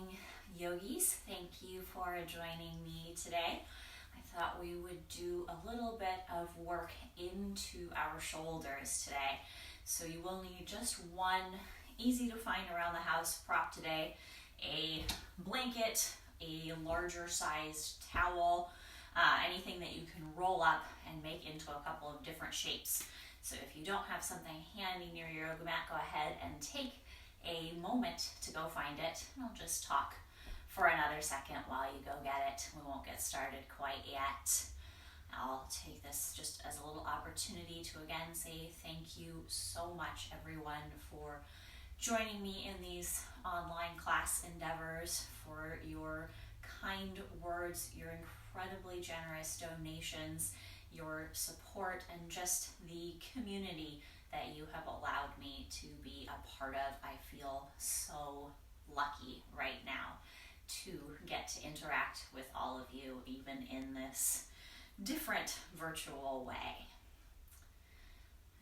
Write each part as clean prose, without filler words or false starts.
morning, yogis. Thank you for joining me today. I thought we would do a little bit of work into our shoulders today. So you will need just one easy to find around the house prop today: a blanket, a larger sized towel, anything that you can roll up and make into a couple of different shapes. So if you don't have something handy near your yoga mat, go ahead and take a moment to go find it. I'll just talk for another second while you go get it. We won't get started quite yet. I'll take this just as a little opportunity to again say thank you so much, everyone, for joining me in these online class endeavors, for your kind words, your incredibly generous donations, your support, and just the community that you have allowed me to be a part of. I feel so lucky right now to get to interact with all of you, even in this different virtual way.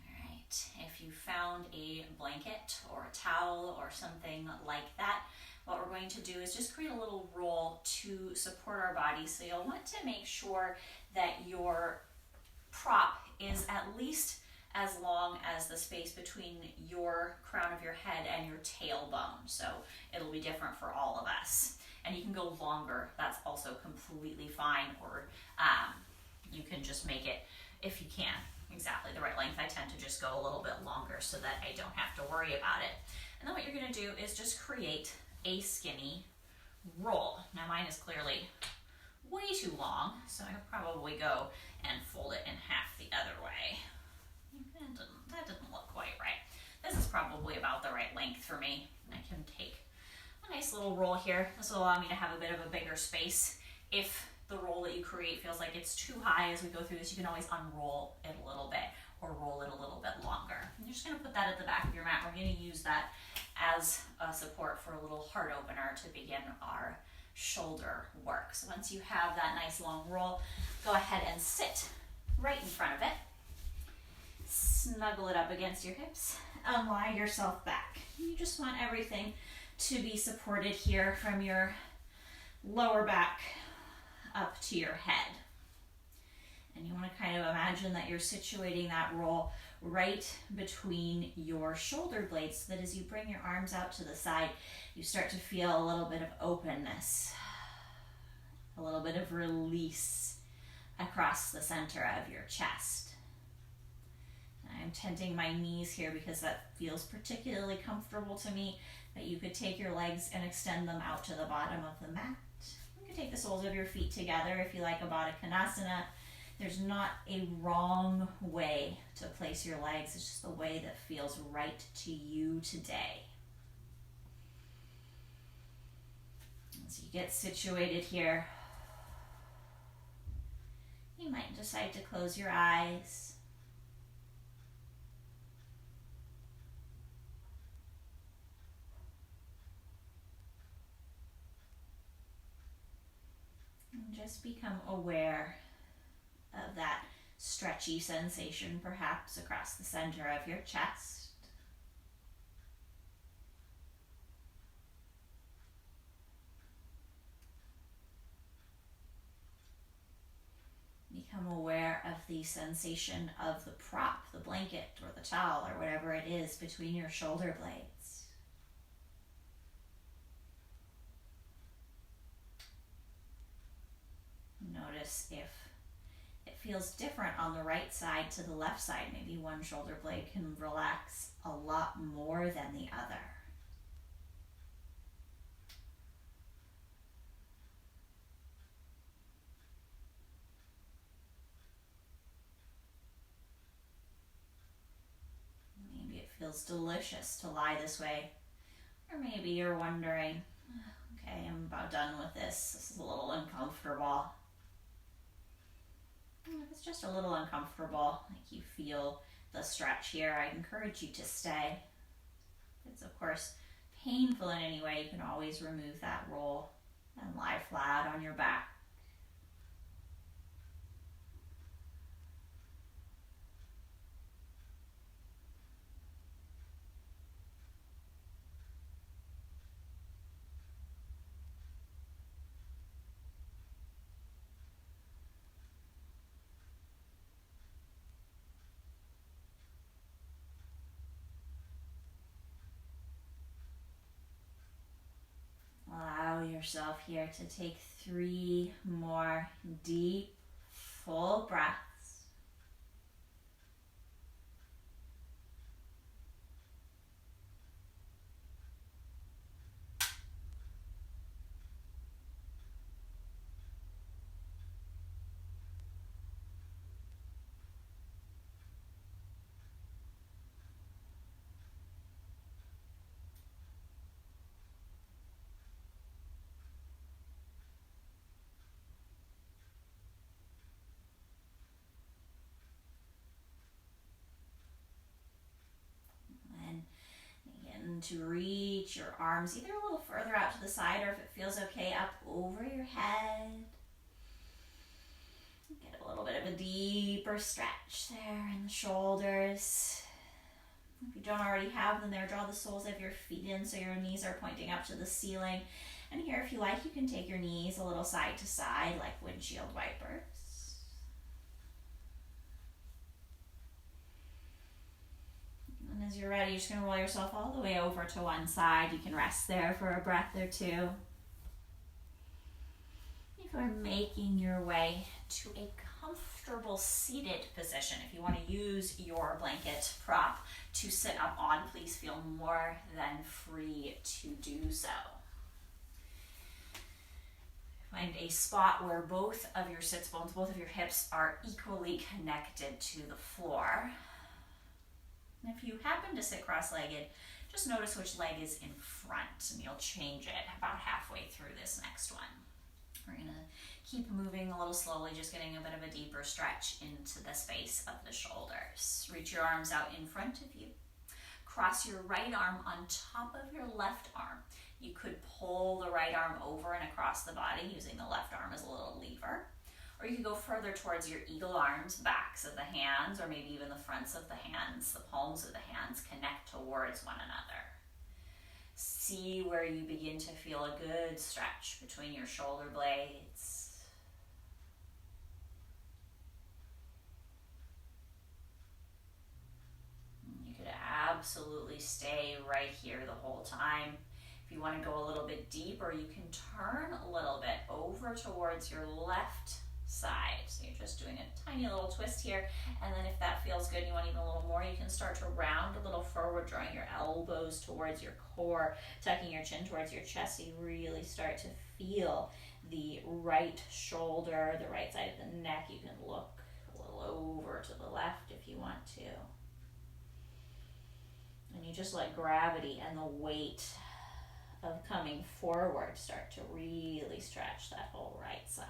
All right, if you found a blanket or a towel or something like that, what we're going to do is just create a little roll to support our body. So you'll want to make sure that your prop is at least as long as the space between your crown of your head and your tailbone. So it'll be different for all of us. And you can go longer, that's also completely fine, or you can just make it, if you can, exactly the right length. I tend to just go a little bit longer so that I don't have to worry about it. And then what you're gonna do is just create a skinny roll. Now mine is clearly way too long, so I could probably go and fold it in half the other way. That didn't look quite right. This is probably about the right length for me. I can take a nice little roll here. This will allow me to have a bit of a bigger space. If the roll that you create feels like it's too high as we go through this, you can always unroll it a little bit or roll it a little bit longer. And you're just gonna put that at the back of your mat. We're gonna use that as a support for a little heart opener to begin our shoulder work. So once you have that nice long roll, go ahead and sit right in front of it. Snuggle it up against your hips and lie yourself back. You just want everything to be supported here from your lower back up to your head. And you want to kind of imagine that you're situating that roll right between your shoulder blades so that as you bring your arms out to the side, you start to feel a little bit of openness, a little bit of release across the center of your chest. I'm tenting my knees here because that feels particularly comfortable to me, but you could take your legs and extend them out to the bottom of the mat. You can take the soles of your feet together if you like a Baddha Konasana. There's not a wrong way to place your legs, it's just the way that feels right to you today. As you get situated here, you might decide to close your eyes. And just become aware of that stretchy sensation perhaps across the center of your chest. Become aware of the sensation of the prop, the blanket or the towel or whatever it is between your shoulder blades. Notice if it feels different on the right side to the left side. Maybe one shoulder blade can relax a lot more than the other. Maybe it feels delicious to lie this way. Or maybe you're wondering, okay, I'm about done with this. This is a little uncomfortable. If it's just a little uncomfortable, like you feel the stretch here, I encourage you to stay. If it's of course painful in any way, you can always remove that roll and lie flat on your back. yourself here to take 3 more deep, full breaths. To reach your arms either a little further out to the side, or if it feels okay, up over your head. Get a little bit of a deeper stretch there in the shoulders. If you don't already have them there, draw the soles of your feet in so your knees are pointing up to the ceiling. And here, if you like, you can take your knees a little side to side like windshield wipers. And as you're ready, you're just going to roll yourself all the way over to one side. You can rest there for a breath or two. If you're making your way to a comfortable seated position, if you want to use your blanket prop to sit up on, please feel more than free to do so. Find a spot where both of your sits bones, both of your hips are equally connected to the floor. And if you happen to sit cross-legged, just notice which leg is in front, and you'll change it about halfway through this next one. We're going to keep moving a little slowly, just getting a bit of a deeper stretch into the space of the shoulders. Reach your arms out in front of you. Cross your right arm on top of your left arm. You could pull the right arm over and across the body using the left arm as a little lever. Or you could go further towards your eagle arms, backs of the hands, or maybe even the fronts of the hands. The palms of the hands connect towards one another. See where you begin to feel a good stretch between your shoulder blades. You could absolutely stay right here the whole time. If you want to go a little bit deeper, you can turn a little bit over towards your left side. So you're just doing a tiny little twist here, and then if that feels good, you want even a little more, you can start to round a little forward, drawing your elbows towards your core, tucking your chin towards your chest, so you really start to feel the right shoulder, the right side of the neck. You can look a little over to the left if you want to. And you just let gravity and the weight of coming forward start to really stretch that whole right side.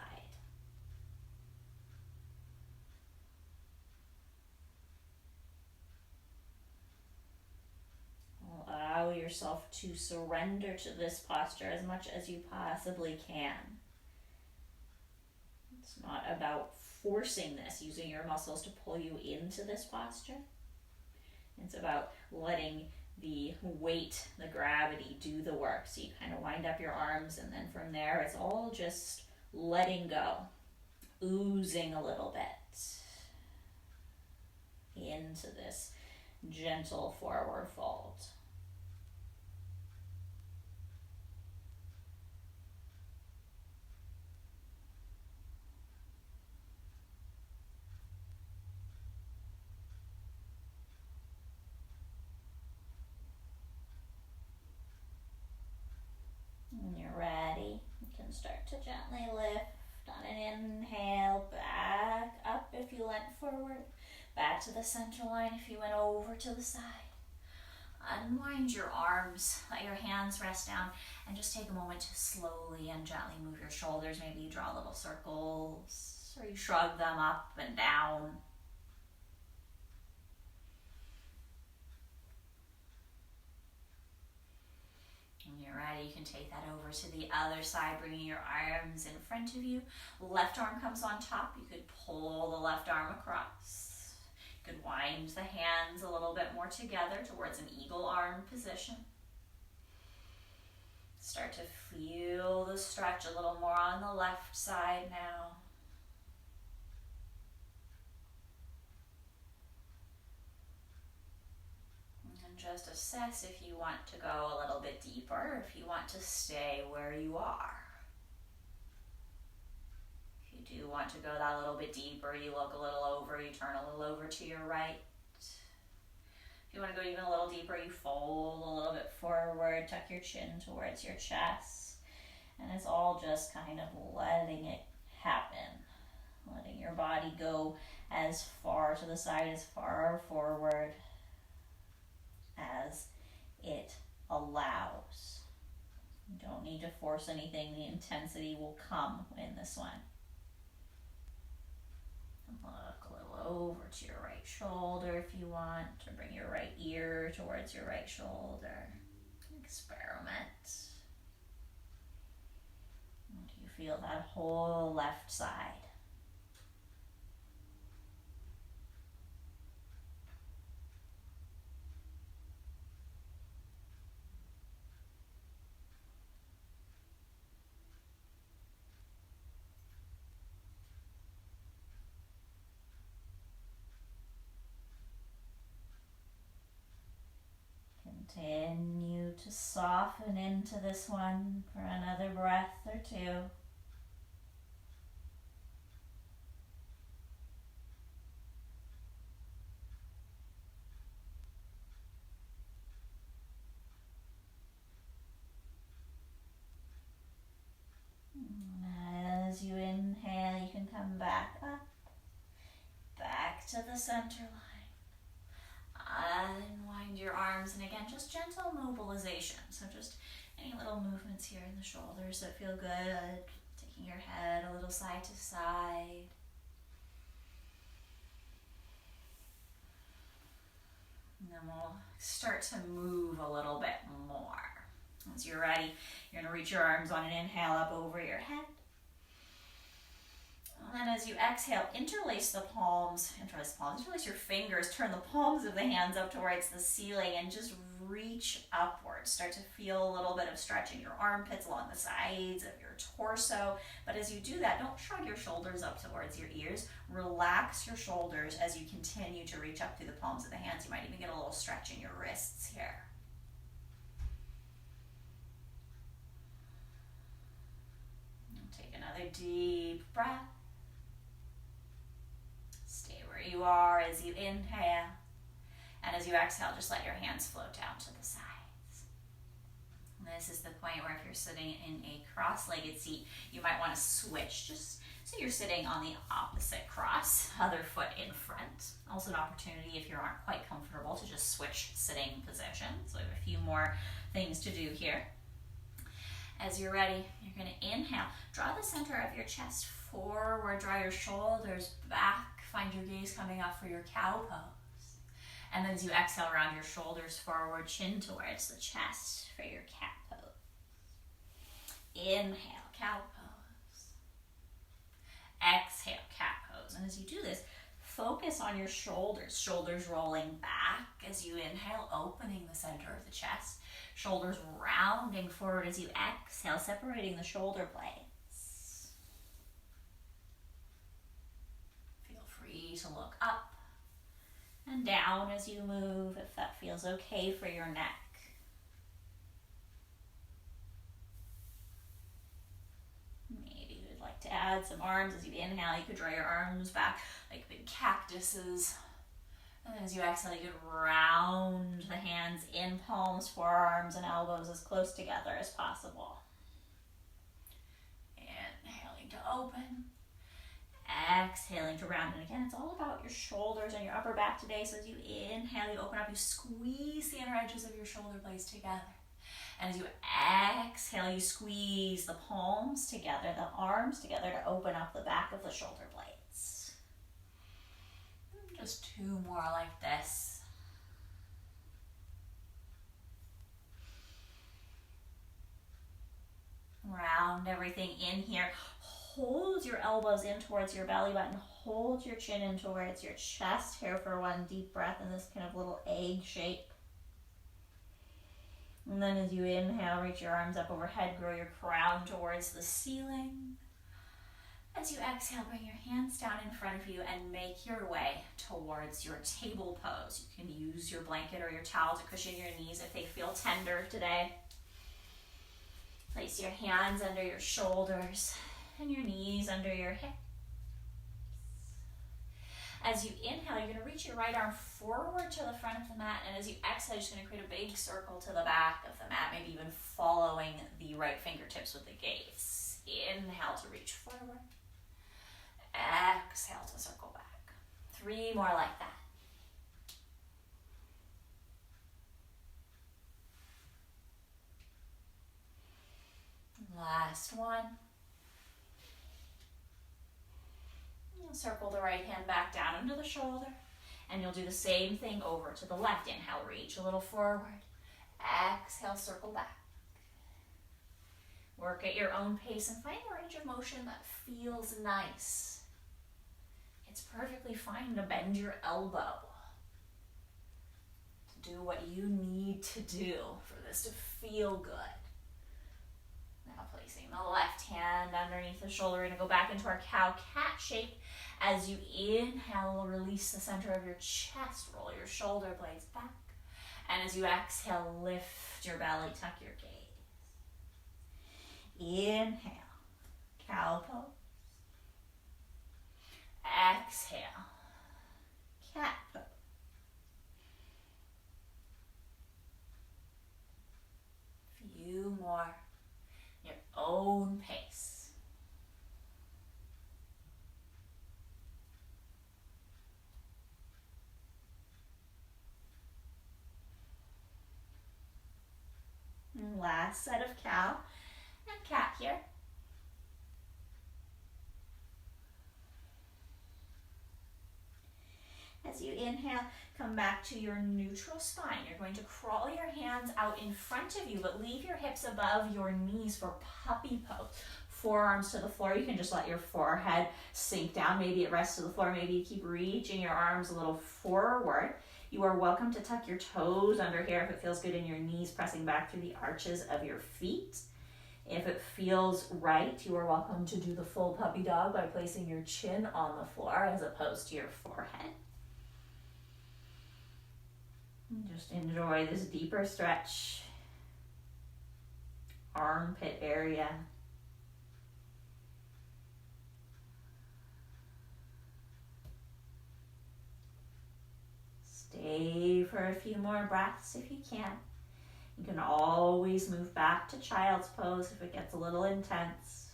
Allow yourself to surrender to this posture as much as you possibly can. It's not about forcing this, using your muscles to pull you into this posture. It's about letting the weight, the gravity do the work. So you kind of wind up your arms, and then from there it's all just letting go, oozing a little bit into this gentle forward fold. When you're ready, you can start to gently lift on an inhale, back up if you leant forward, back to the center line if you went over to the side. Unwind your arms, let your hands rest down, and just take a moment to slowly and gently move your shoulders. Maybe you draw little circles, or you shrug them up and down. When you're ready, you can take that over to the other side, bringing your arms in front of you. Left arm comes on top. You could pull the left arm across. You could wind the hands a little bit more together towards an eagle arm position. Start to feel the stretch a little more on the left side now. And just a assess if you want to go a little bit deeper, or if you want to stay where you are. If you do want to go that little bit deeper, you look a little over, you turn a little over to your right. If you want to go even a little deeper, you fold a little bit forward, tuck your chin towards your chest, and it's all just kind of letting it happen. Letting your body go as far to the side, as far forward as it allows. You don't need to force anything. The intensity will come in this one. Look a little over to your right shoulder if you want, or bring your right ear towards your right shoulder. Experiment. Do you feel that whole left side? Continue to soften into this one for another breath or two. And as you inhale, you can come back up, back to the center line. Unwind your arms, and again, just gentle mobilization. So just any little movements here in the shoulders that feel good, taking your head a little side to side. And then we'll start to move a little bit more. Once you're ready, you're going to reach your arms on an inhale up over your head. And then as you exhale, interlace your fingers, turn the palms of the hands up towards the ceiling and just reach upwards. Start to feel a little bit of stretch in your armpits along the sides of your torso. But as you do that, don't shrug your shoulders up towards your ears. Relax your shoulders as you continue to reach up through the palms of the hands. You might even get a little stretch in your wrists here. And take another deep breath. You are as you inhale, and as you exhale, just let your hands float down to the sides. And this is the point where if you're sitting in a cross-legged seat, you might want to switch, just so you're sitting on the opposite cross, other foot in front. Also an opportunity, if you aren't quite comfortable, to just switch sitting positions. So we have a few more things to do here. As you're ready, you're going to inhale. Draw the center of your chest forward, draw your shoulders back. Find your gaze coming up for your cow pose. And then as you exhale, round your shoulders forward, chin towards the chest for your cat pose. Inhale, cow pose. Exhale, cat pose. And as you do this, focus on your shoulders rolling back as you inhale, opening the center of the chest. Shoulders rounding forward as you exhale, separating the shoulder blades. To look up and down as you move, if that feels okay for your neck. Maybe you would like to add some arms. As you inhale, you could draw your arms back like big cactuses. And then as you exhale, you could round the hands in palms, forearms, and elbows as close together as possible. Inhaling to open. Exhaling to round. And again, it's all about your shoulders and your upper back today. So as you inhale, you open up, you squeeze the inner edges of your shoulder blades together. And as you exhale, you squeeze the palms together, the arms together to open up the back of the shoulder blades. Just two more like this. Round everything in here. Hold your elbows in towards your belly button. Hold your chin in towards your chest here for one deep breath in this kind of little egg shape. And then as you inhale, reach your arms up overhead, grow your crown towards the ceiling. As you exhale, bring your hands down in front of you and make your way towards your table pose. You can use your blanket or your towel to cushion your knees if they feel tender today. Place your hands under your shoulders and your knees under your hips. As you inhale, you're going to reach your right arm forward to the front of the mat, and as you exhale, you're just going to create a big circle to the back of the mat, maybe even following the right fingertips with the gaze. Inhale to reach forward. Exhale to circle back. 3 more like that. Last one. You'll circle the right hand back down into the shoulder, and you'll do the same thing over to the left. Inhale, reach a little forward. Exhale, circle back. Work at your own pace and find a range of motion that feels nice. It's perfectly fine to bend your elbow, to do what you need to do for this to feel good. Now placing the left hand underneath the shoulder, we're going to go back into our cow-cat shape. As you inhale, release the center of your chest, roll your shoulder blades back. And as you exhale, lift your belly, tuck your gaze. Inhale, cow pose. Exhale, cat pose. Few more, your own pace. And last set of cow and cat here. As you inhale, come back to your neutral spine. You're going to crawl your hands out in front of you, but leave your hips above your knees for puppy pose. Forearms to the floor. You can just let your forehead sink down. Maybe it rests to the floor. Maybe you keep reaching your arms a little forward. You are welcome to tuck your toes under here if it feels good, in your knees pressing back through the arches of your feet. If it feels right, you are welcome to do the full puppy dog by placing your chin on the floor as opposed to your forehead. And just enjoy this deeper stretch. Armpit area. Stay for a few more breaths if you can. You can always move back to child's pose if it gets a little intense.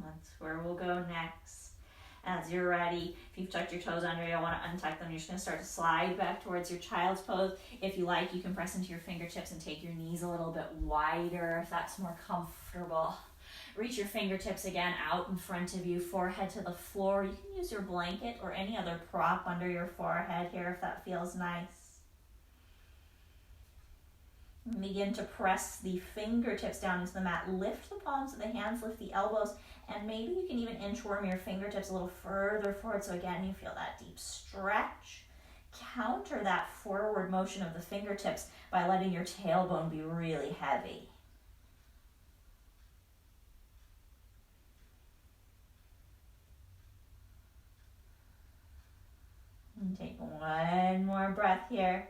That's where we'll go next. As you're ready, if you've tucked your toes under, you don't want to untuck them. You're just going to start to slide back towards your child's pose. If you like, you can press into your fingertips and take your knees a little bit wider if that's more comfortable. Reach your fingertips again out in front of you, forehead to the floor. You can use your blanket or any other prop under your forehead here if that feels nice. And begin to press the fingertips down into the mat. Lift the palms of the hands, lift the elbows, and maybe you can even inchworm your fingertips a little further forward so again you feel that deep stretch. Counter that forward motion of the fingertips by letting your tailbone be really heavy. And take one more breath here.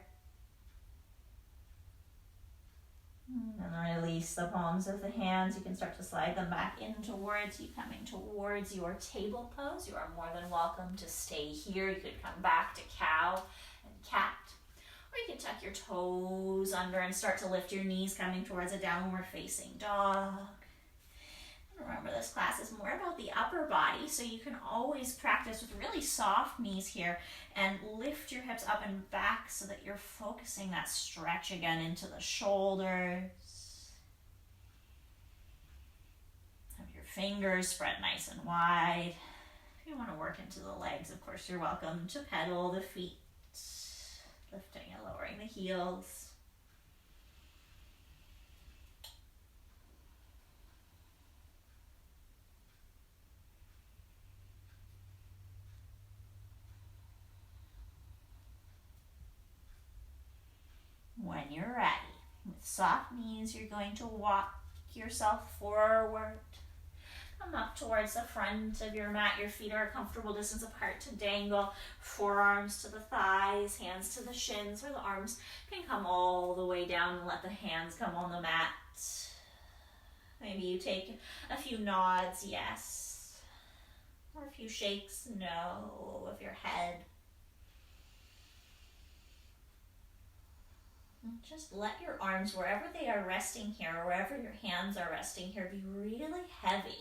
And release the palms of the hands. You can start to slide them back in towards you, coming towards your table pose. You are more than welcome to stay here. You could come back to cow and cat. Or you can tuck your toes under and start to lift your knees, coming towards a downward facing dog. Remember, this class is more about the upper body, so you can always practice with really soft knees here and lift your hips up and back so that you're focusing that stretch again into the shoulders. Have your fingers spread nice and wide. If you want to work into the legs, of course, you're welcome to pedal the feet, lifting and lowering the heels. when you're ready, with soft knees, you're going to walk yourself forward. Come up towards the front of your mat. Your feet are a comfortable distance apart to dangle. Forearms to the thighs, hands to the shins, or the arms can come all the way down and let the hands come on the mat. Maybe you take a few nods, yes, or a few shakes, no, of your head. And just let your arms, wherever they are resting here, or wherever your hands are resting here, be really heavy.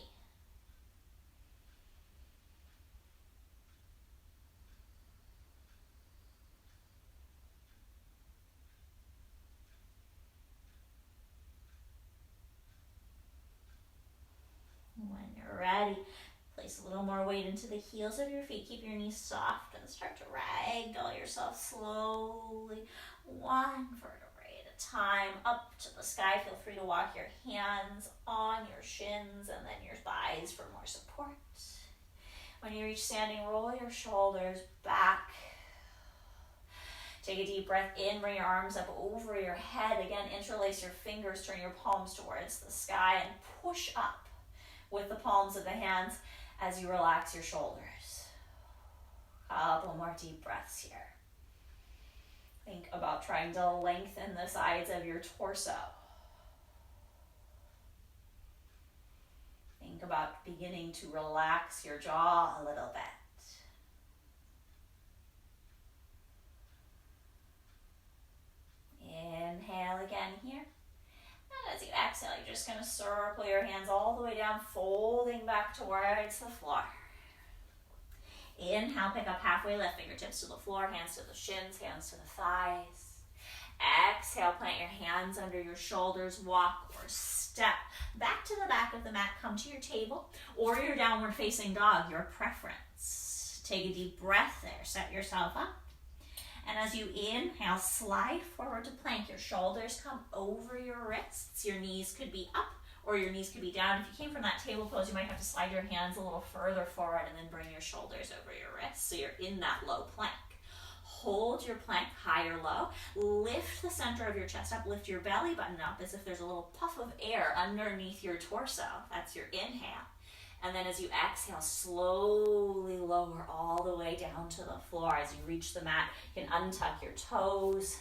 When you're ready, place a little more weight into the heels of your feet. Keep your knees soft and start to ragdoll yourself slowly, one vertebrae at a time, up to the sky. Feel free to walk your hands on your shins and then your thighs for more support. When you reach standing, roll your shoulders back. Take a deep breath in, bring your arms up over your head. Again, interlace your fingers, turn your palms towards the sky, and push up with the palms of the hands as you relax your shoulders. Couple more deep breaths here. Think about trying to lengthen the sides of your torso. Think about beginning to relax your jaw a little bit. Inhale again here. And as you exhale, you're just going to circle your hands all the way down, folding back towards the floor. Inhale, pick up halfway, left fingertips to the floor, hands to the shins, hands to the thighs. Exhale, plant your hands under your shoulders, walk or step back to the back of the mat, come to your table or your downward facing dog, your preference. Take a deep breath there, set yourself up. And as you inhale, slide forward to plank. Your shoulders come over your wrists. Your knees could be up or your knees could be down. If you came from that table pose, you might have to slide your hands a little further forward and then bring your shoulders over your wrists so you're in that low plank. Hold your plank high or low. Lift the center of your chest up. Lift your belly button up as if there's a little puff of air underneath your torso. That's your inhale. And then as you exhale, slowly lower all the way down to the floor. As you reach the mat, you can untuck your toes.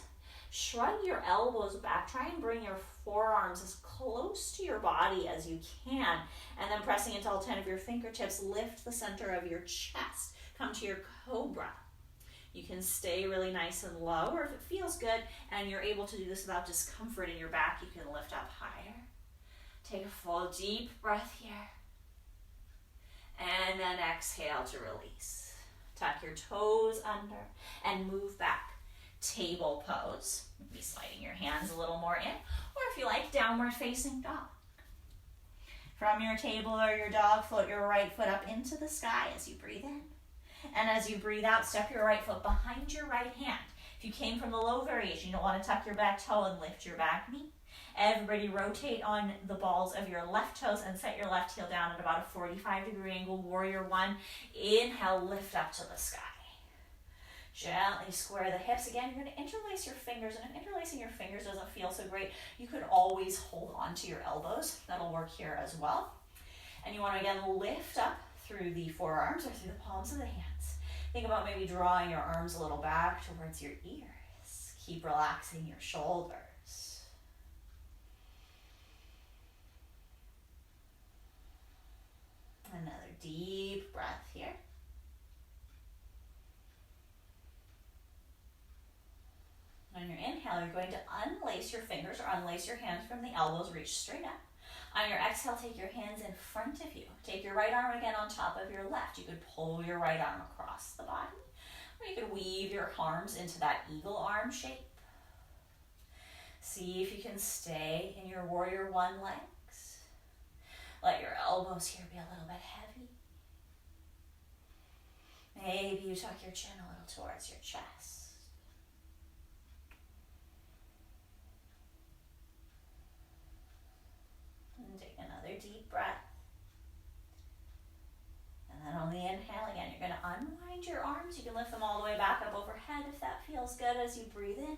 Shrug your elbows back. Try and bring your forearms as close to your body as you can. And then pressing into all 10 of your fingertips, lift the center of your chest. Come to your cobra. You can stay really nice and low, or if it feels good and you're able to do this without discomfort in your back, you can lift up higher. Take a full deep breath here. And then exhale to release. Tuck your toes under and move back. Table pose. Be sliding your hands a little more in. Or if you like, downward facing dog. From your table or your dog, float your right foot up into the sky as you breathe in. And as you breathe out, step your right foot behind your right hand. If you came from the low variation, you don't want to tuck your back toe and lift your back knee. Everybody rotate on the balls of your left toes and set your left heel down at about a 45-degree angle. Warrior one. Inhale, lift up to the sky. Gently square the hips. Again, you're going to interlace your fingers, and if interlacing your fingers doesn't feel so great, you could always hold on to your elbows. That'll work here as well. And you want to, again, lift up through the forearms or through the palms of the hands. Think about maybe drawing your arms a little back towards your ears. Keep relaxing your shoulders. Another deep breath here. On your inhale, you're going to unlace your fingers or unlace your hands from the elbows, reach straight up. On your exhale, take your hands in front of you. Take your right arm again on top of your left. You could pull your right arm across the body, or you could weave your arms into that eagle arm shape. See if you can stay in your warrior one legs. Let your elbows here be a little bit heavy. Maybe you tuck your chin a little towards your chest. And take another deep breath. And then on the inhale, again, you're going to unwind your arms. You can lift them all the way back up overhead if that feels good as you breathe in.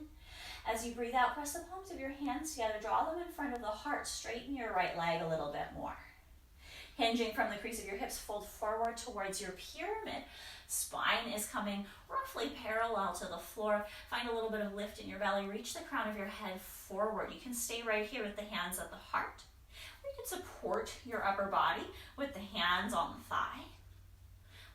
As you breathe out, press the palms of your hands together, draw them in front of the heart, straighten your right leg a little bit more. Hinging from the crease of your hips, fold forward towards your pyramid. Spine is coming roughly parallel to the floor. Find a little bit of lift in your belly. Reach the crown of your head forward. You can stay right here with the hands at the heart. Or you can support your upper body with the hands on the thigh.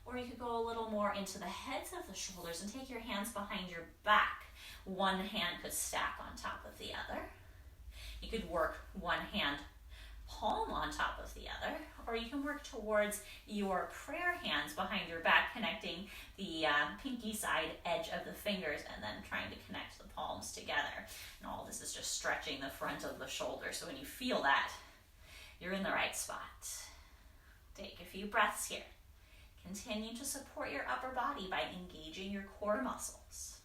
Or you could go a little more into the heads of the shoulders and take your hands behind your back. One hand could stack on top of the other. You could work one hand palm on top of the other, or you can work towards your prayer hands behind your back, connecting the pinky side edge of the fingers and then trying to connect the palms together. And all this is just stretching the front of the shoulder. So when you feel that, you're in the right spot. Take a few breaths here. Continue to support your upper body by engaging your core muscles.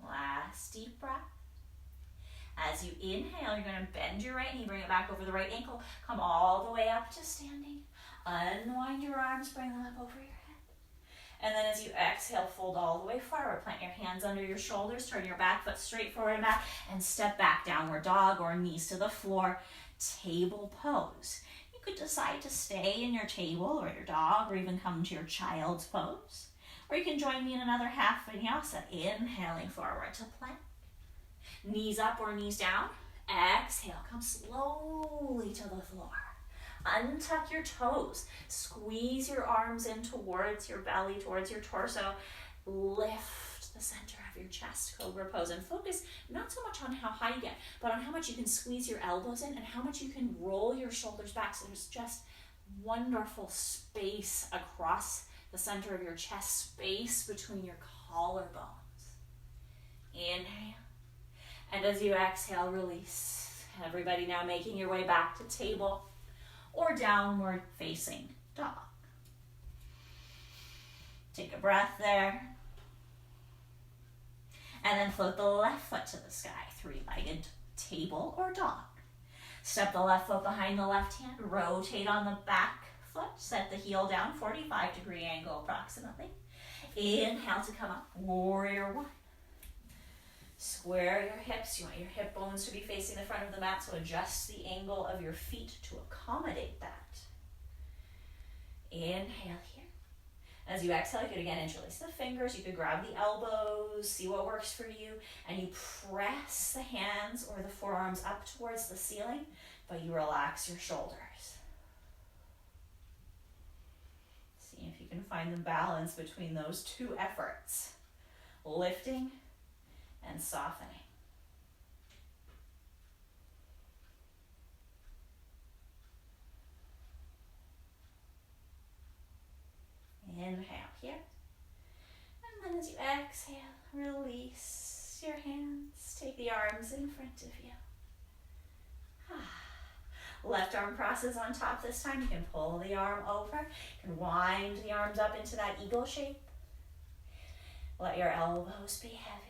Last deep breath. As you inhale, you're going to bend your right knee, bring it back over the right ankle, come all the way up to standing. Unwind your arms, bring them up over your head. And then as you exhale, fold all the way forward. Plant your hands under your shoulders, turn your back foot straight forward and back, and step back, downward dog or knees to the floor, table pose. You could decide to stay in your table or your dog, or even come to your child's pose. Or you can join me in another half vinyasa, inhaling forward to plank. Knees up or knees down. Exhale, come slowly to the floor. Untuck your toes. Squeeze your arms in towards your belly, towards your torso. Lift the center of your chest, cobra pose. And focus not so much on how high you get, but on how much you can squeeze your elbows in and how much you can roll your shoulders back. So there's just wonderful space across the center of your chest, space between your collarbones. Inhale. And as you exhale, release. Everybody now making your way back to table or downward facing dog. Take a breath there. And then float the left foot to the sky, three-legged table or dog. Step the left foot behind the left hand, rotate on the back foot, set the heel down, 45-degree angle approximately. Inhale to come up, warrior one. Square your hips. You want your hip bones to be facing the front of the mat, so adjust the angle of your feet to accommodate that. Inhale here. As you exhale, you could again interlace the fingers. You could grab the elbows, see what works for you, and you press the hands or the forearms up towards the ceiling, but you relax your shoulders. See if you can find the balance between those two efforts, lifting and softening. Inhale here. And then as you exhale, release your hands. Take the arms in front of you. Left arm crosses on top this time. You can pull the arm over. You can wind the arms up into that eagle shape. Let your elbows be heavy.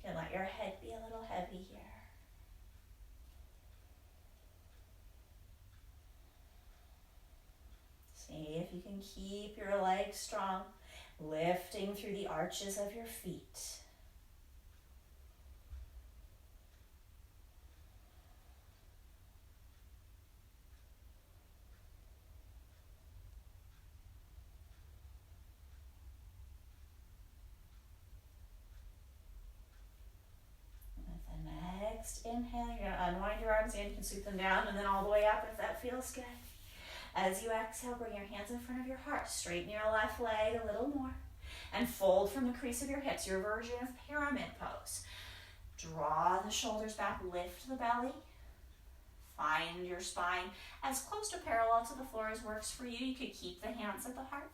You can let your head be a little heavy here. See if you can keep your legs strong, lifting through the arches of your feet. Inhale, you're going to unwind your arms and you can sweep them down and then all the way up if that feels good. As you exhale, bring your hands in front of your heart. Straighten your left leg a little more and fold from the crease of your hips, your version of pyramid pose. Draw the shoulders back, lift the belly. Find your spine as close to parallel to the floor as works for you. You could keep the hands at the heart.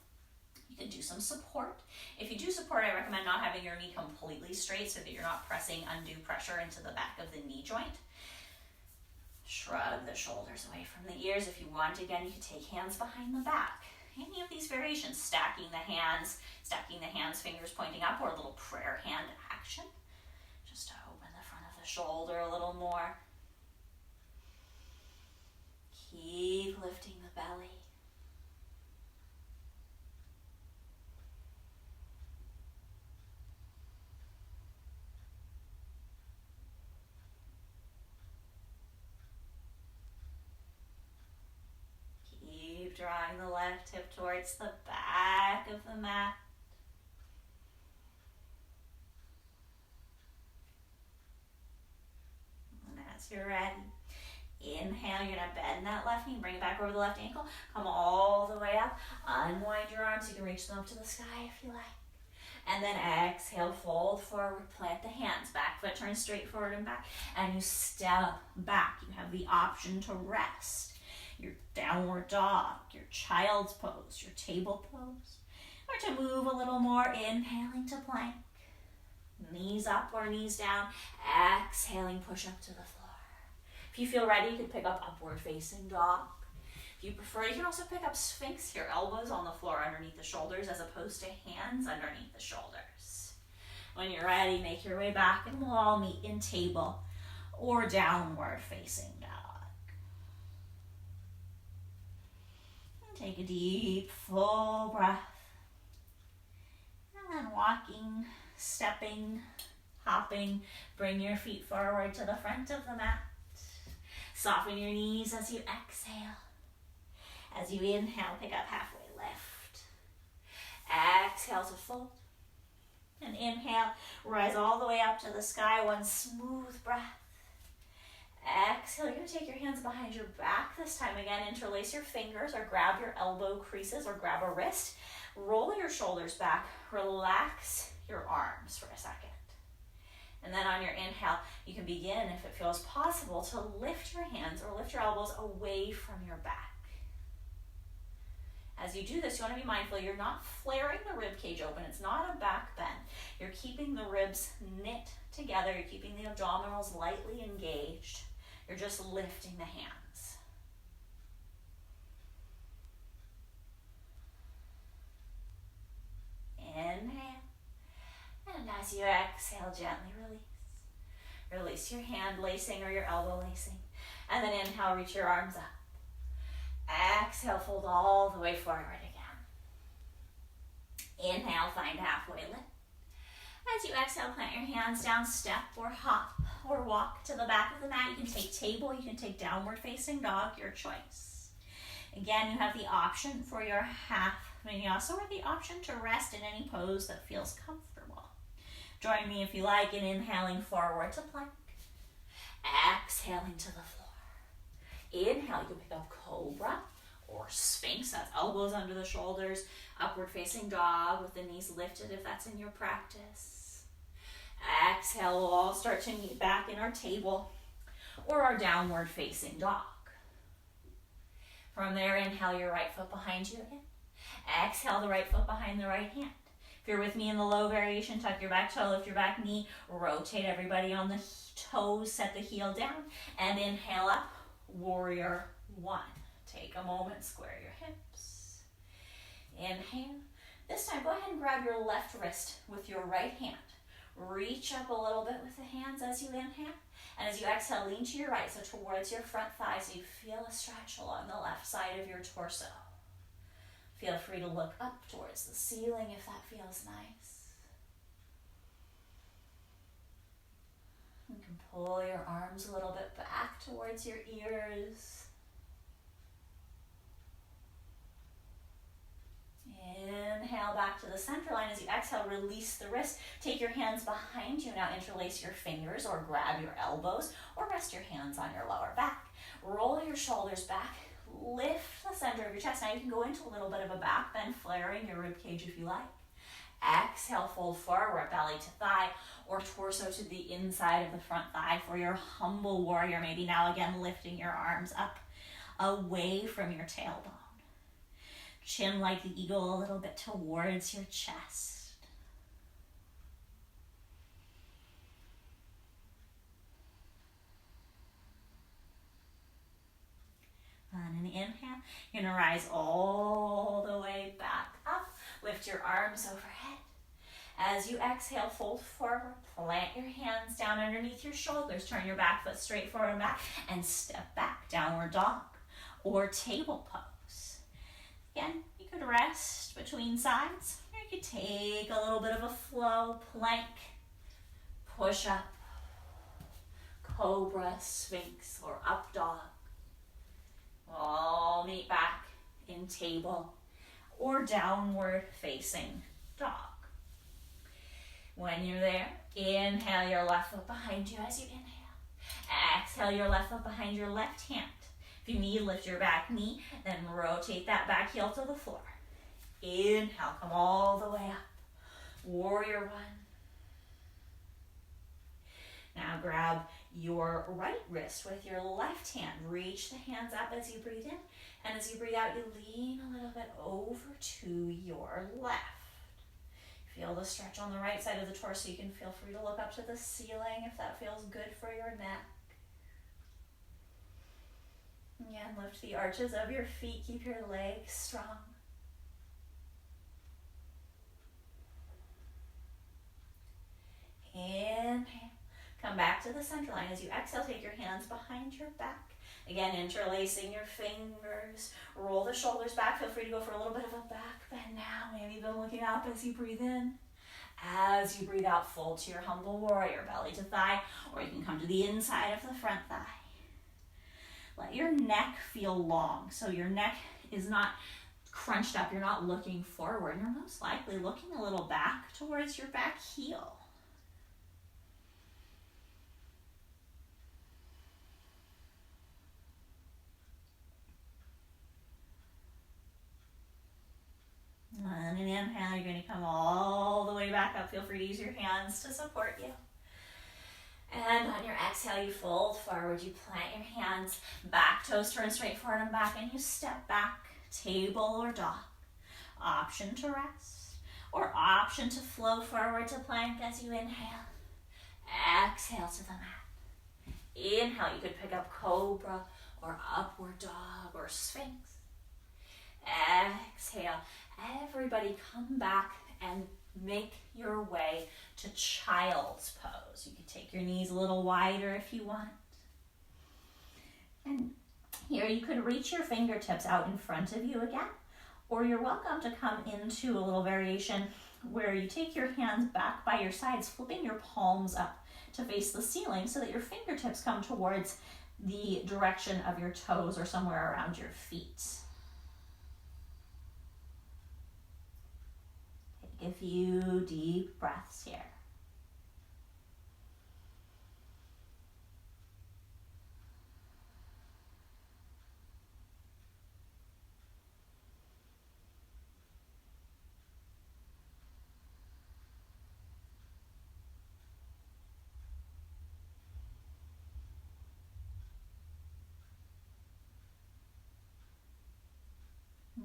You can do some support. If you do support, I recommend not having your knee completely straight so that you're not pressing undue pressure into the back of the knee joint. Shrug the shoulders away from the ears. If you want, again, you can take hands behind the back. Any of these variations, stacking the hands, fingers pointing up, or a little prayer hand action, just to open the front of the shoulder a little more. Keep lifting the belly. the left hip towards the back of the mat. And as you're ready, inhale, you're gonna bend that left knee, bring it back over the left ankle, come all the way up, unwind your arms, you can reach them up to the sky if you like. And then exhale, fold forward, plant the hands, back foot turns straight forward and back, and you step back. You have the option to rest, your downward dog, your child's pose, your table pose, or to move a little more, inhaling to plank, knees up or knees down, exhaling, push up to the floor. If you feel ready, you can pick up upward facing dog. If you prefer, you can also pick up Sphinx, your elbows on the floor underneath the shoulders as opposed to hands underneath the shoulders. When you're ready, make your way back and we'll all meet in table or downward facing dog. And take a deep, full breath. And then walking, stepping, hopping, bring your feet forward to the front of the mat. Soften your knees as you exhale. As you inhale, pick up halfway lift. Exhale to fold. And inhale, rise all the way up to the sky, one smooth breath. Exhale, you're going to take your hands behind your back this time. Again, interlace your fingers or grab your elbow creases or grab a wrist. Roll your shoulders back. Relax your arms for a second. And then on your inhale, you can begin, if it feels possible, to lift your hands or lift your elbows away from your back. As you do this, you want to be mindful you're not flaring the rib cage open. It's not a back bend. You're keeping the ribs knit together. You're keeping the abdominals lightly engaged. You're just lifting the hands. Inhale. And as you exhale, gently release. Release your hand lacing or your elbow lacing. And then inhale, reach your arms up. Exhale, fold all the way forward again. Inhale, find halfway lift. As you exhale, plant your hands down, step or hop or walk to the back of the mat. You can take table, you can take downward facing dog, your choice. Again, you have the option for your half vinyasa or the option to rest in any pose that feels comfortable. Join me if you like in inhaling forward to plank. Exhaling to the floor. Inhale, you can pick up cobra or sphinx, that's elbows under the shoulders, upward facing dog with the knees lifted if that's in your practice. Exhale, we'll all start to meet back in our table or our downward facing dog. From there, inhale your right foot behind you again. Exhale the right foot behind the right hand. If you're with me in the low variation, tuck your back toe, lift your back knee, rotate everybody on the toes, set the heel down, and inhale up. Warrior one. Take a moment, square your hips. Inhale. This time, go ahead and grab your left wrist with your right hand. Reach up a little bit with the hands as you inhale. And as you exhale, lean to your right, so towards your front thigh, so you feel a stretch along the left side of your torso. Feel free to look up towards the ceiling if that feels nice. You can pull your arms a little bit back towards your ears. Inhale back to the center line. As you exhale, release the wrist. Take your hands behind you. Now interlace your fingers or grab your elbows or rest your hands on your lower back. Roll your shoulders back. Lift the center of your chest. Now you can go into a little bit of a back bend, flaring your rib cage if you like. Exhale, fold forward, belly to thigh or torso to the inside of the front thigh for your humble warrior. Maybe now again lifting your arms up away from your tailbone. Chin like the eagle a little bit towards your chest. On an inhale, you're going to rise all the way back up. Lift your arms overhead. As you exhale, fold forward, plant your hands down underneath your shoulders, turn your back foot straight forward and back, and step back, downward dog or table pose. Again, you could rest between sides, or you could take a little bit of a flow, plank, push up, cobra, sphinx, or up dog. All meet back in table or downward facing dog. When you're there, inhale your left foot behind you as you inhale. Exhale your left foot behind your left hand. If you need, lift your back knee, then rotate that back heel to the floor. Inhale, come all the way up. Warrior one. Now grab your right wrist with your left hand. Reach the hands up as you breathe in. And as you breathe out, you lean a little bit over to your left. Feel the stretch on the right side of the torso. You can feel free to look up to the ceiling if that feels good for your neck. Again, lift the arches of your feet. Keep your legs strong. Inhale. Come back to the center line. As you exhale, take your hands behind your back. Again, interlacing your fingers. Roll the shoulders back. Feel free to go for a little bit of a back bend now. Maybe even looking up as you breathe in. As you breathe out, fold to your humble warrior, belly to thigh, or you can come to the inside of the front thigh. Let your neck feel long. So your neck is not crunched up. You're not looking forward. You're most likely looking a little back towards your back heel. And an inhale, you're going to come all the way back up. Feel free to use your hands to support you. And on your exhale, you fold forward. You plant your hands, back toes turn straight forward and back, and you step back, table or dog. Option to rest, or option to flow forward to plank as you inhale. Exhale to the mat. Inhale, you could pick up cobra or upward dog or sphinx. Exhale. Everybody come back and make your way to child's pose. You can take your knees a little wider if you want. And here you could reach your fingertips out in front of you again, or you're welcome to come into a little variation where you take your hands back by your sides, flipping your palms up to face the ceiling so that your fingertips come towards the direction of your toes or somewhere around your feet. Take a few deep breaths here.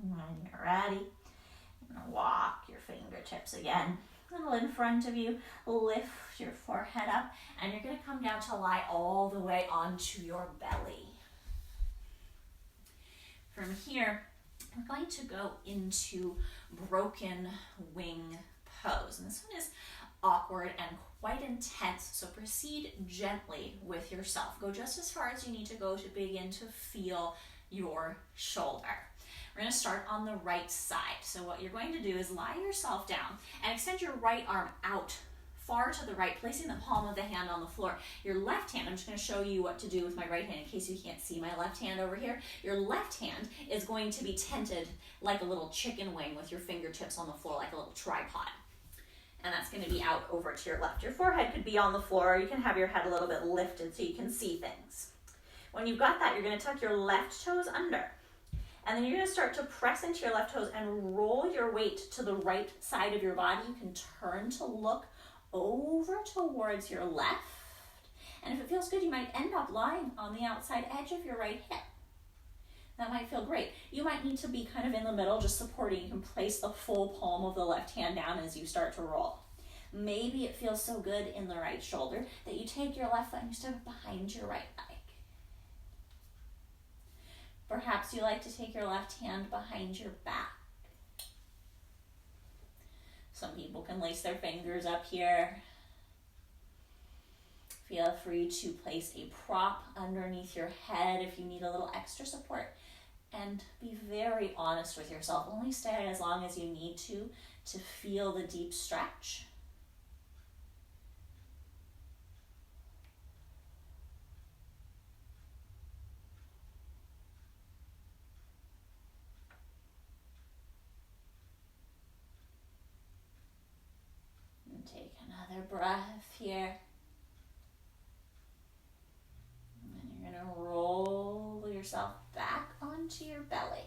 When you're ready, you're going to walk your fingertips again a little in front of you. Lift your forehead up, and you're going to come down to lie all the way onto your belly. From here, we're going to go into broken wing pose. And this one is awkward and quite intense, so proceed gently with yourself. Go just as far as you need to go to begin to feel your shoulder. We're going to start on the right side. So what you're going to do is lie yourself down and extend your right arm out far to the right, placing the palm of the hand on the floor. Your left hand, I'm just going to show you what to do with my right hand in case you can't see my left hand over here. Your left hand is going to be tented like a little chicken wing with your fingertips on the floor like a little tripod. And that's going to be out over to your left. Your forehead could be on the floor, or you can have your head a little bit lifted so you can see things. When you've got that, you're going to tuck your left toes under. And then you're going to start to press into your left toes and roll your weight to the right side of your body. You can turn to look over towards your left. And if it feels good, you might end up lying on the outside edge of your right hip. That might feel great. You might need to be kind of in the middle, just supporting. You can place the full palm of the left hand down as you start to roll. Maybe it feels so good in the right shoulder that you take your left foot and you step behind your right leg. Perhaps you like to take your left hand behind your back. Some people can lace their fingers up here. Feel free to place a prop underneath your head if you need a little extra support. And be very honest with yourself. Only stay as long as you need to feel the deep stretch. And take another breath here. And then you're going to roll yourself back onto your belly.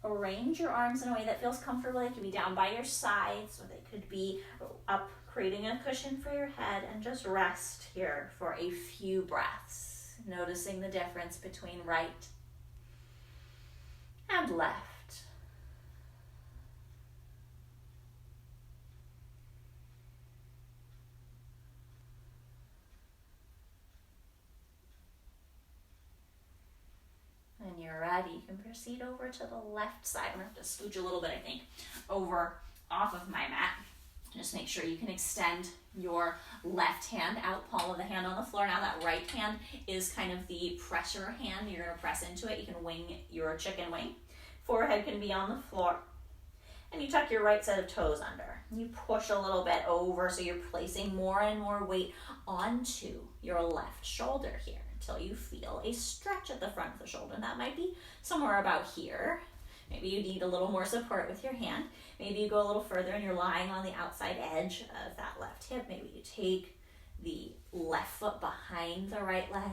Arrange your arms in a way that feels comfortable. They could be down by your sides, or they could be up, creating a cushion for your head, and just rest here for a few breaths, noticing the difference between right and left. When you're ready, you can proceed over to the left side. I'm going to have to scooch a little bit, I think, over off of my mat. Just make sure you can extend your left hand out, palm of the hand on the floor. Now that right hand is kind of the pressure hand. You're going to press into it. You can wing your chicken wing. Forehead can be on the floor. And you tuck your right set of toes under. You push a little bit over, so you're placing more and more weight onto your left shoulder here until you feel a stretch at the front of the shoulder. And that might be somewhere about here. Maybe you need a little more support with your hand. Maybe you go a little further and you're lying on the outside edge of that left hip. Maybe you take the left foot behind the right leg.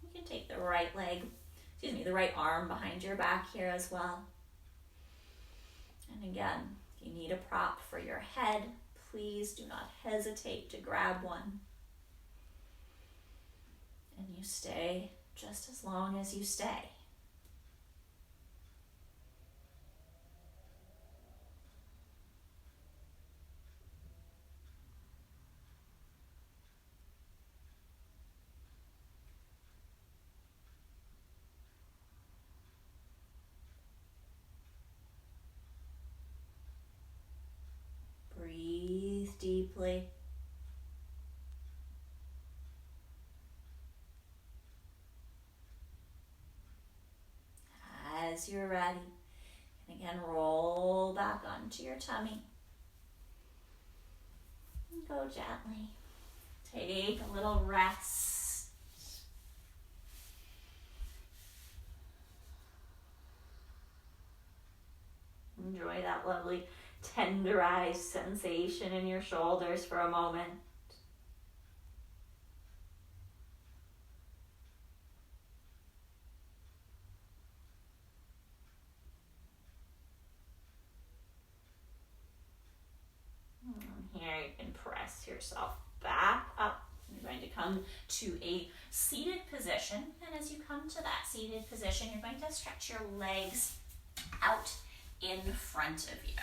You can take the right arm behind your back here as well. And again, if you need a prop for your head, please do not hesitate to grab one. And you stay just as long as you stay. Breathe deeply. As you're ready, and again, roll back onto your tummy. And go gently. Take a little rest. Enjoy that lovely tenderized sensation in your shoulders for a moment. Here you can press yourself back up. You're going to come to a seated position, and as you come to that seated position, you're going to stretch your legs out in front of you.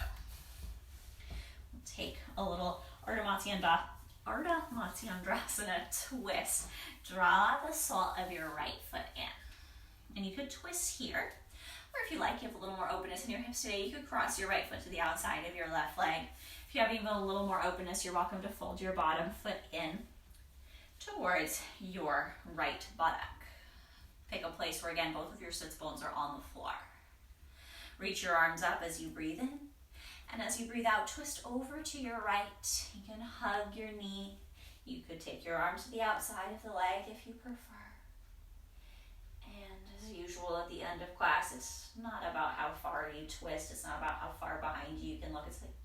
Take a little Ardha Matsyendrasana twist. Draw the sole of your right foot in. And you could twist here, or if you like, you have a little more openness in your hips today, you could cross your right foot to the outside of your left leg. If you have even a little more openness, you're welcome to fold your bottom foot in towards your right buttock. Pick a place where, again, both of your sits bones are on the floor. Reach your arms up as you breathe in. And as you breathe out, twist over to your right. You can hug your knee. You could take your arms to the outside of the leg if you prefer. And as usual at the end of class, it's not about how far you twist. It's not about how far behind you can look. It's like,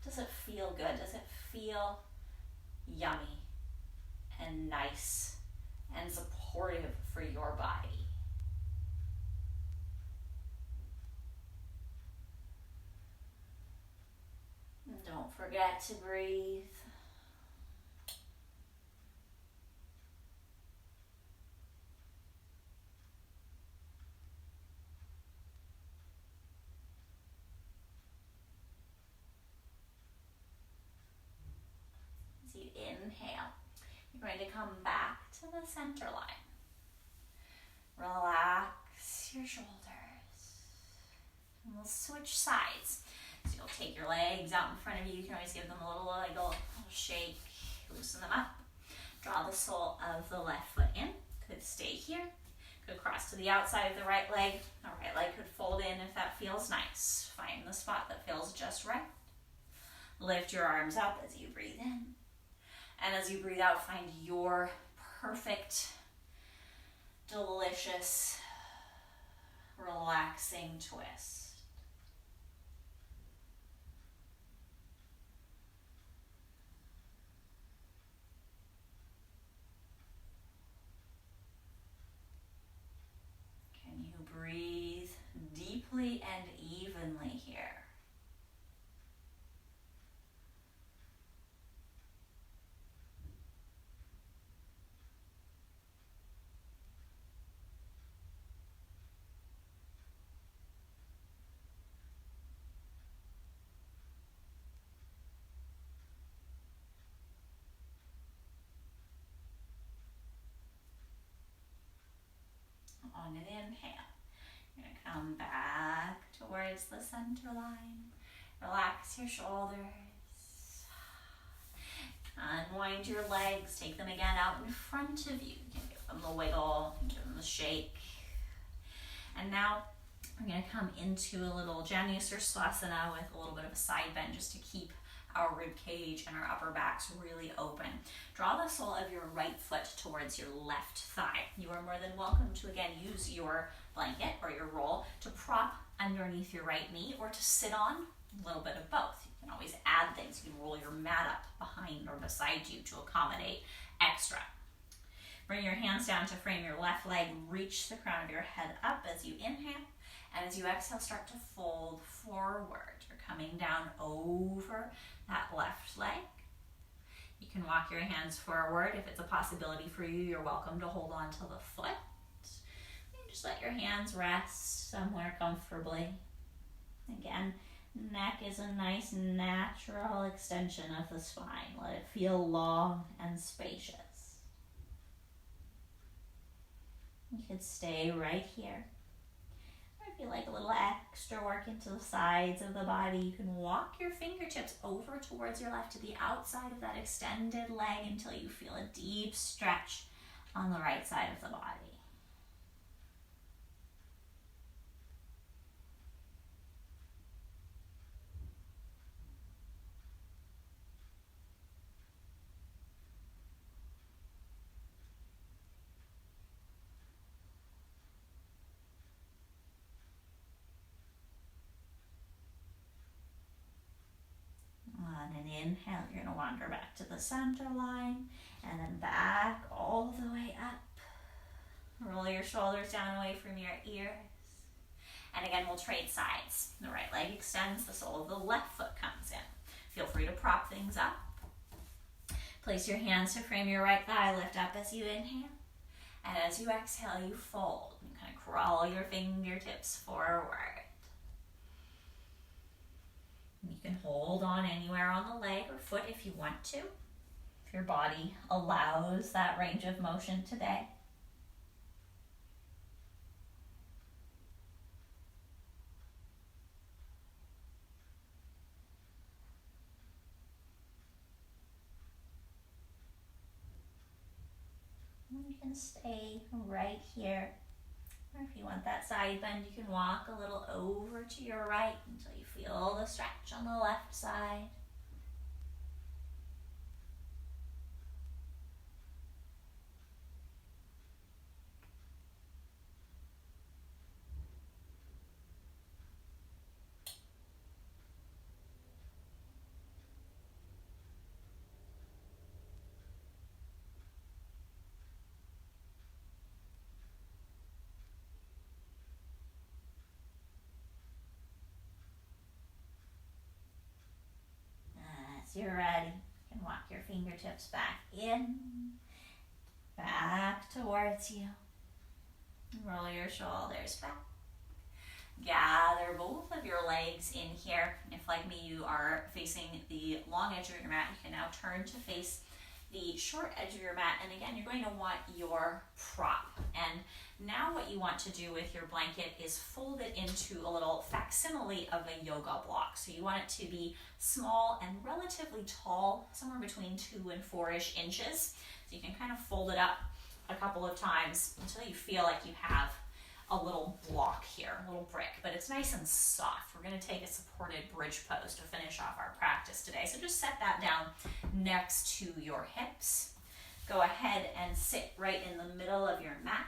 does it feel good? Does it feel yummy and nice and supportive for your body? And don't forget to breathe. As you inhale, you're going to come back to the center line. Relax your shoulders. And we'll switch sides. So you'll take your legs out in front of you. You can always give them a little wiggle, a little shake, loosen them up. Draw the sole of the left foot in. Could stay here. Could cross to the outside of the right leg. The right leg could fold in if that feels nice. Find the spot that feels just right. Lift your arms up as you breathe in. And as you breathe out, find your perfect, delicious, relaxing twist. on an inhale. You're going to come back towards the center line. Relax your shoulders. Unwind your legs. Take them again out in front of you. You can give them the wiggle, you can give them the shake. And now we're going to come into a little Janusarsasana with a little bit of a side bend just to keep our rib cage and our upper backs really open. Draw the sole of your right foot towards your left thigh. You are more than welcome to again use your blanket or your roll to prop underneath your right knee or to sit on. A little bit of both. You can always add things. You can roll your mat up behind or beside you to accommodate extra. Bring your hands down to frame your left leg. Reach the crown of your head up as you inhale. And as you exhale, start to fold forward. You're coming down over that left leg. You can walk your hands forward. If it's a possibility for you, you're welcome to hold on to the foot. You just let your hands rest somewhere comfortably. Again, neck is a nice natural extension of the spine. Let it feel long and spacious. You could stay right here. Or if you like a little extra work into the sides of the body, you can walk your fingertips over towards your left to the outside of that extended leg until you feel a deep stretch on the right side of the body. On an inhale, you're going to wander back to the center line and then back all the way up. Roll your shoulders down away from your ears. And again, we'll trade sides. The right leg extends, the sole of the left foot comes in. Feel free to prop things up. Place your hands to frame your right thigh, lift up as you inhale. And as you exhale, you fold. You kind of crawl your fingertips forward. You can hold on anywhere on the leg or foot if you want to, if your body allows that range of motion today. You can stay right here. Or if you want that side bend, you can walk a little over to your right until you feel the stretch on the left side. You're ready. You can walk your fingertips back in, back towards you. Roll your shoulders back. Gather both of your legs in here. If, like me, you are facing the long edge of your mat, you can now turn to face the short edge of your mat. And again, you're going to want your prop. And now what you want to do with your blanket is fold it into a little facsimile of a yoga block. So you want it to be small and relatively tall, somewhere between 2 and 4-ish inches. So you can kind of fold it up a couple of times until you feel like you have a little block here, a little brick, but it's nice and soft. We're going to take a supported bridge pose to finish off our practice today. So just set that down next to your hips. Go ahead and sit right in the middle of your mat.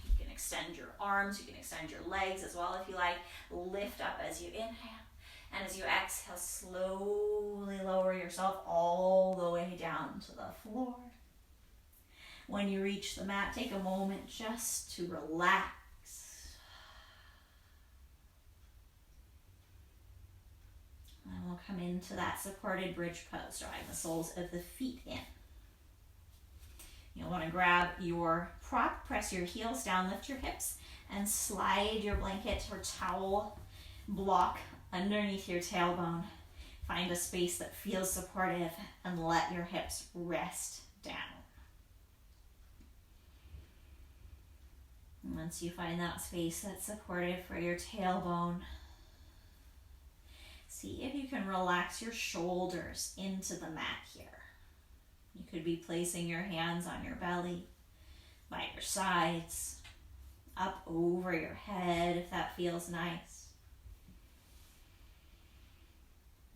You can extend your arms, you can extend your legs as well if you like. Lift up as you inhale. And as you exhale, slowly lower yourself all the way down to the floor. When you reach the mat, take a moment just to relax. And we'll come into that supported bridge pose, drawing the soles of the feet in. You'll want to grab your prop, press your heels down, lift your hips, and slide your blanket or towel block underneath your tailbone. Find a space that feels supportive and let your hips rest down. Once you find that space that's supportive for your tailbone, see if you can relax your shoulders into the mat here. You could be placing your hands on your belly, by your sides, up over your head if that feels nice.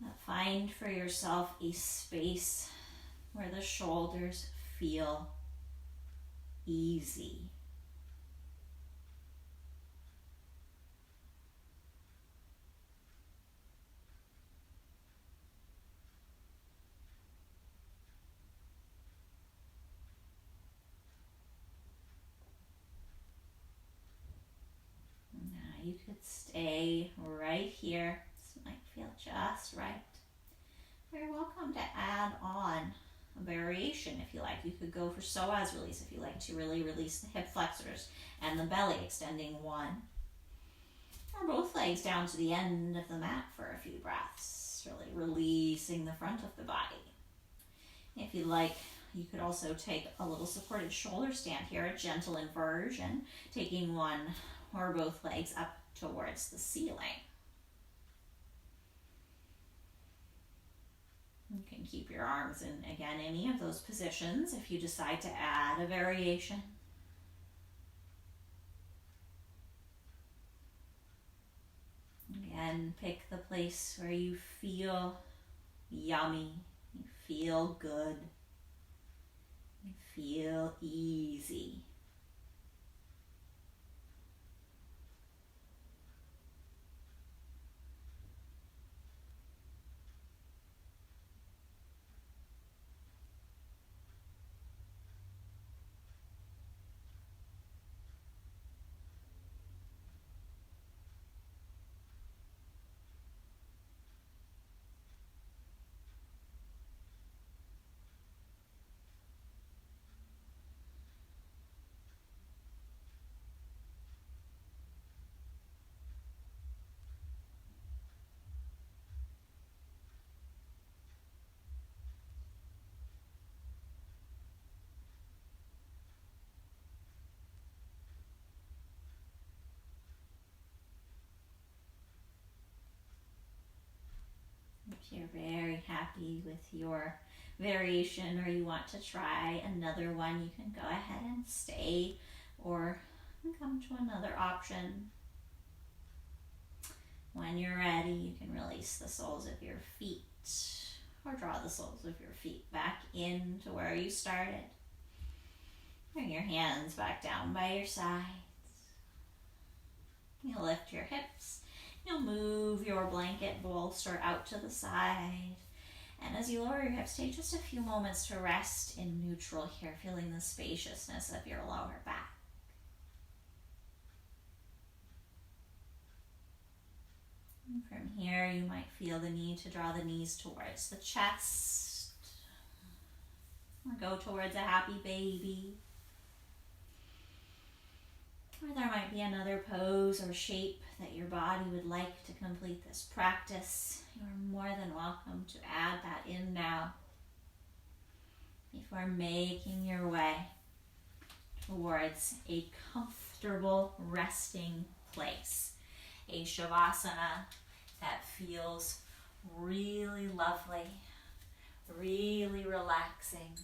But find for yourself a space where the shoulders feel easy. You could stay right here. This might feel just right. You're welcome to add on a variation if you like. You could go for psoas release if you like to really release the hip flexors and the belly, extending one or both legs down to the end of the mat for a few breaths, really releasing the front of the body. If you like, you could also take a little supported shoulder stand here, a gentle inversion, taking one or both legs up towards the ceiling. You can keep your arms in, again, any of those positions if you decide to add a variation. Again, pick the place where you feel yummy, you feel good, you feel easy. If you're very happy with your variation or you want to try another one, you can go ahead and stay or come to another option. When you're ready, you can release the soles of your feet or draw the soles of your feet back into where you started. Bring your hands back down by your sides. You'll lift your hips. You'll move your blanket bolster out to the side. And as you lower your hips, take just a few moments to rest in neutral here, feeling the spaciousness of your lower back. And from here, you might feel the need to draw the knees towards the chest or go towards a happy baby. Or there might be another pose or shape that your body would like to complete this practice. You are more than welcome to add that in now before making your way towards a comfortable resting place. A shavasana that feels really lovely, really relaxing.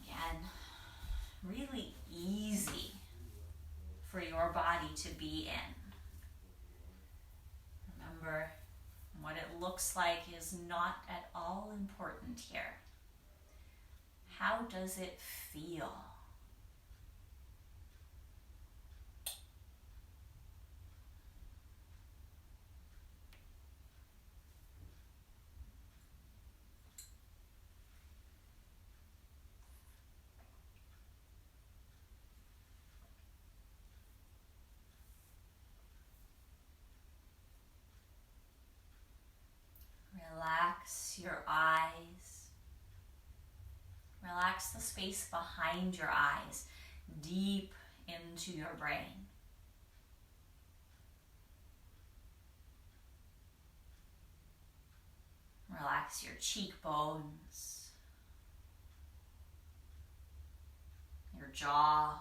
Again, really easy for your body to be in. Remember, what it looks like is not at all important here. How does it feel? Relax your eyes. Relax the space behind your eyes, deep into your brain. Relax your cheekbones, your jaw,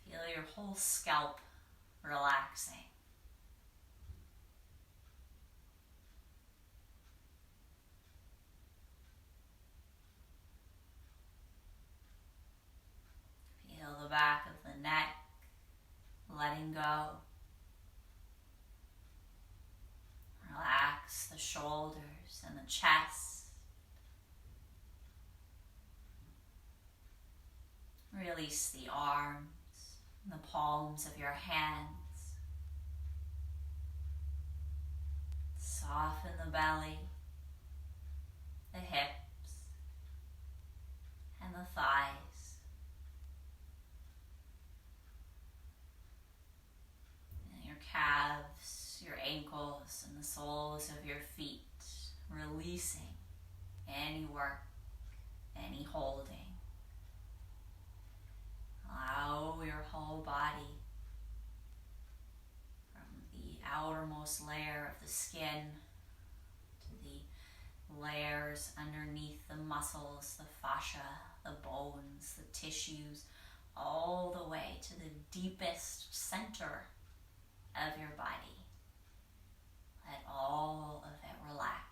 Feel your whole scalp relaxing. Feel the back of the neck letting go. Relax the shoulders and the chest. Release the arms and the palms of your hands. Soften the belly, the hips, and the thighs. And your calves, your ankles, and the soles of your feet, releasing any work, any holding. Allow your whole body, from the outermost layer of the skin to the layers underneath the muscles, the fascia, the bones, the tissues, all the way to the deepest center of your body. Let all of it relax.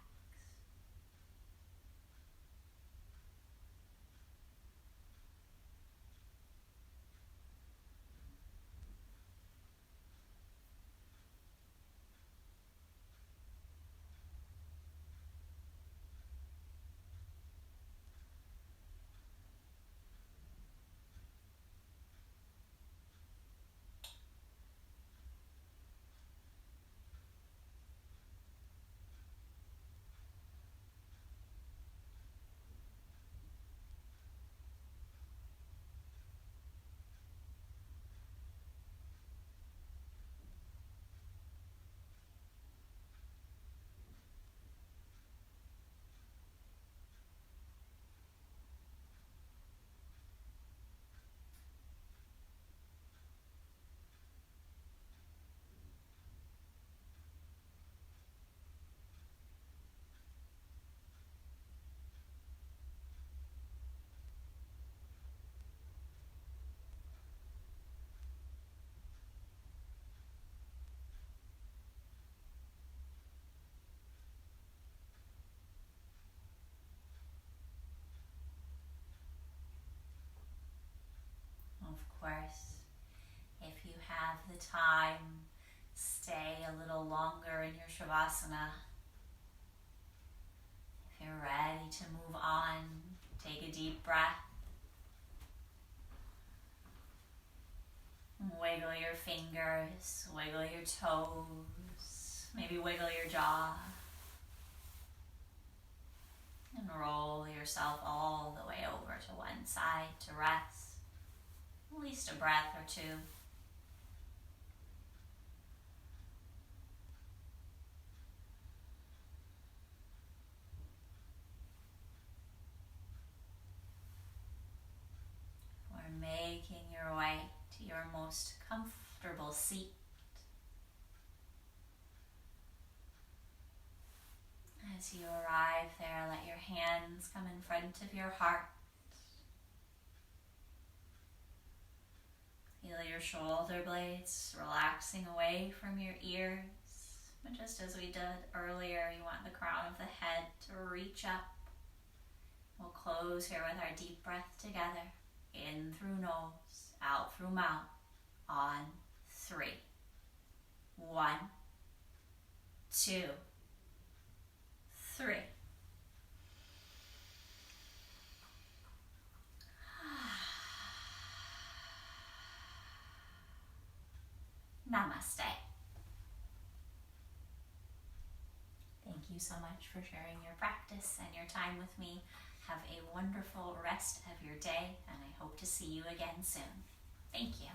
Of course, if you have the time, stay a little longer in your Shavasana. If you're ready to move on, take a deep breath. Wiggle your fingers, wiggle your toes, maybe wiggle your jaw. And roll yourself all the way over to one side to rest. At least a breath or two. We're making your way to your most comfortable seat. As you arrive there, let your hands come in front of your heart. Feel your shoulder blades relaxing away from your ears. But just as we did earlier, you want the crown of the head to reach up. We'll close here with our deep breath together. In through nose, out through mouth. On 3. 1, 2, 3. Namaste. Thank you so much for sharing your practice and your time with me. Have a wonderful rest of your day, and I hope to see you again soon. Thank you.